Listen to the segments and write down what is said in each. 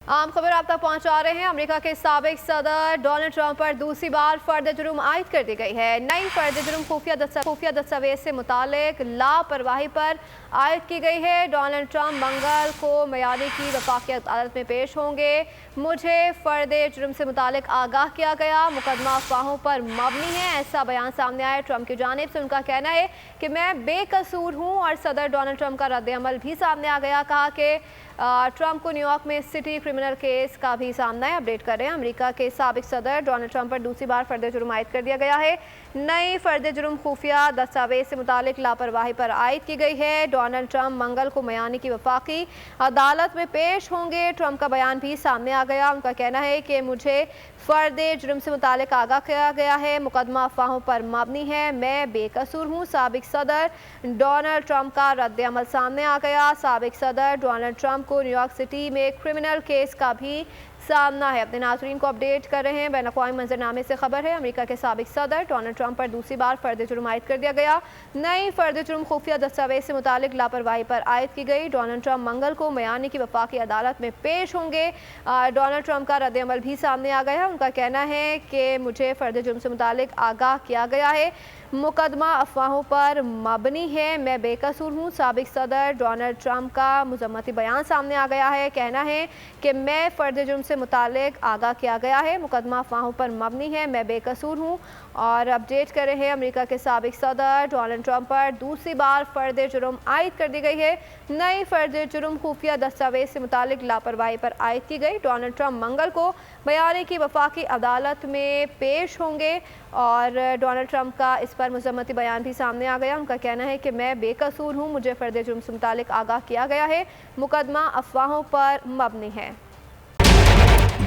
आम खबर आप तक पहुंचा रहे हैं। अमेरिका के साबिक सदर डोनाल्ड ट्रंप पर दूसरी बार फर्द जुर्म आयद कर दी गई है। नई फर्द जुर्म खुफिया दस्तावेज से मुतालिक लापरवाही पर आयद की गई है। डोनाल्ड ट्रंप मंगल को मियादी की वफाकी अदालत में पेश होंगे। मुझे फर्द जुर्म से मुतालिक आगाह किया गया, मुकदमा अफवाहों पर मबनी है, ऐसा बयान सामने आया। ट्रंप की जानिब से उनका कहना है कि मैं बेकसूर हूँ और सदर डोनाल्ड ट्रंप का रद्द-ए-अमल भी सामने आ गया। कहा कि ट्रंप को न्यूयॉर्क में सिटी क्रिमिनल केस का भी सामना है। अपडेट कर रहे हैं, अमेरिका के साबिक सदर डोनाल्ड ट्रंप पर दूसरी बार फर्द जुर्म आयद कर दिया गया है। नई फर्द जुर्म खुफिया दस्तावेज से मुतालिक लापरवाही पर आयद की गई है। डोनाल्ड ट्रंप मंगल को मियादी की वफाकी अदालत में पेश होंगे। ट्रंप का बयान भी सामने आ गया। उनका कहना है कि मुझे फर्द जुर्म से मुतालिक आगाह किया गया है, मुकदमा अफवाहों पर मबनी है, मैं बेकसूर हूँ। साबिक सदर डोनाल्ड ट्रंप का रद्द-ए-अमल सामने आ गया। साबिक सदर डोनाल्ड ट्रंप को न्यूयॉर्क सिटी में क्रिमिनल केस का भी सामना है। अपने नाज़रीन को अपडेट कर रहे हैं, बैन-अक़वामी मंजरनामे से खबर है। अमेरिका के साबिक सदर डोनाल्ड ट्रंप पर दूसरी बार फर्द जुर्म आयद कर दिया गया। नई फर्द जुर्म खुफिया दस्तावेज से मुतालिक लापरवाही पर आयद की गई। डोनाल्ड ट्रंप मंगल को मियादी की वफाकी अदालत में पेश होंगे। डोनाल्ड ट्रंप का रद्द-ए-अमल भी सामने आ गया है। उनका कहना है कि मुझे फर्द जुर्म से मुतालिक आगाह किया गया है, मुकदमा अफवाहों पर मबनी है, मैं बेकसूर हूँ। साबिक सदर डोनाल्ड ट्रंप का मुज़म्मती बयान सामने आ गया है। कहना है कि मैं फर्द जुर्म से मुतालिक आगाह किया गया है, मुकदमा अफवाहों पर मबनी है, मैं बेकसूर हूँ। और अपडेट कर रहे हैं, अमेरिका के साबिक सदर डोनाल्ड ट्रंप पर दूसरी बार फर्द जुर्म आयद कर दी गई है। नई फर्द जुर्म खुफिया दस्तावेज से मुतालिक लापरवाही पर आयद की गई। डोनाल्ड ट्रंप मंगल को मियादी की वफाकी अदालत में पेश होंगे और डोनाल्ड ट्रंप का इस पर मुज़म्मती बयान भी सामने आ गया। उनका कहना है कि मैं बेकसूर हूँ, मुझे फर्द जुर्म से मुतालिक आगाह किया गया है, मुकदमा अफवाहों पर मबनी है।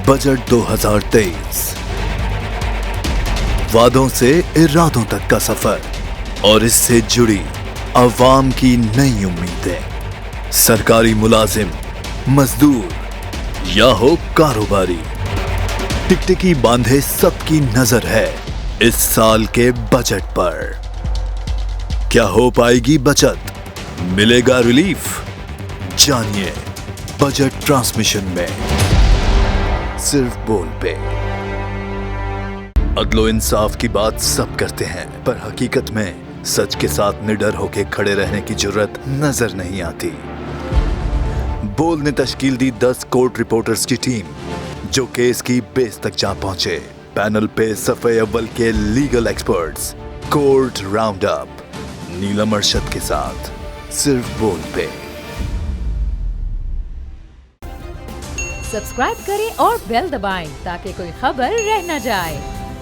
बजट 2023, वादों से इरादों तक का सफर और इससे जुड़ी अवाम की नई उम्मीदें। सरकारी मुलाजिम, मजदूर या हो कारोबारी, टिकटिकी बांधे सबकी नजर है इस साल के बजट पर। क्या हो पाएगी बचत, मिलेगा रिलीफ? जानिए बजट ट्रांसमिशन में, सिर्फ बोल पे। अदलो इंसाफ की बात सब करते हैं, पर हकीकत में सच के साथ निडर होके खड़े रहने की जुर्रत नजर नहीं आती। बोल ने तश्कील दी 10 कोर्ट रिपोर्टर्स की टीम, जो केस की बेस तक जा पहुंचे। पैनल पे सफे अव्वल के legal experts, court round up, Neelam Arshad के साथ, सिर्फ बोल पे। सब्सक्राइब करें और बेल दबाएं ताकि कोई खबर रह न जाए।